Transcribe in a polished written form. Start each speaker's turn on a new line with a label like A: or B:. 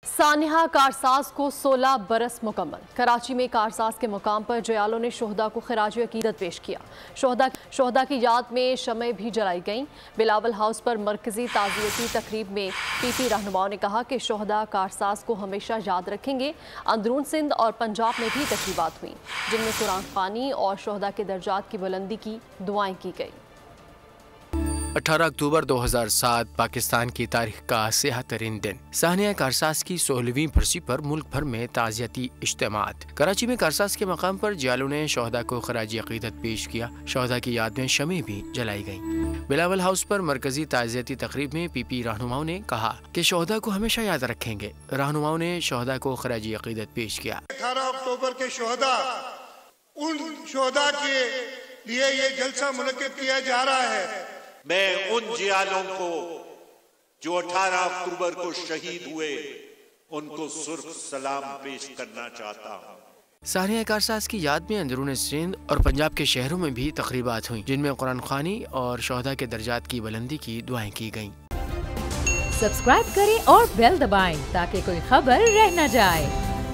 A: सानिहा कारसाज को 16 बरस मुकम्मल। कराची में कारसाज के मुकाम पर जयालों ने शोहदा को खिराज अकीदत पेश किया। शोहदा की याद में शमएं भी जलाई गईं। बिलावल हाउस पर मरकजी ताज़ियती तकरीब में पीपी रहनुमाओं ने कहा कि शोहदा कारसाज को हमेशा याद रखेंगे। अंदरून सिंध और पंजाब में भी तकरीबात हुई जिनमें कुरान ख़वानी और शोहदा के दर्जात की बुलंदी की दुआएं की गई।
B: 18 अक्टूबर 2007 पाकिस्तान की तारीख का सेहत तरीन दिन। सानिया कारसाज की 16वीं बरसी पर मुल्क भर में ताज़ियती इज्तिमात। कराची में कारसाज के मकाम पर जयालों ने शोहदा को खराजी अकीदत पेश किया। शोहदा की याद में शमें भी जलाई गईं। बिलावल हाउस पर मरकजी ताज़ियती तकरीब में पीपी रहनुमाओं ने कहा कि शोहदा को हमेशा याद रखेंगे। रहनुमाओं ने शोहदा को खराजी अकीदत पेश किया।
C: 18 अक्टूबर के शोहदा, उन शोहदा के लिए ये जलसा मुनक्किद किया जा रहा है।
D: मैं उन जियालों को जो 18 अक्टूबर को शहीद हुए उनको सुर्ख सलाम पेश करना चाहता हूँ।
B: सानिया कारसाज की याद में अंदरून सिंध और पंजाब के शहरों में भी तकरीबात हुई जिनमें कुरान ख़वानी और शोहदा के दर्जात की बुलंदी की दुआएं की गईं।
E: सब्सक्राइब करें और बेल दबाएं ताकि कोई खबर रह न जाए।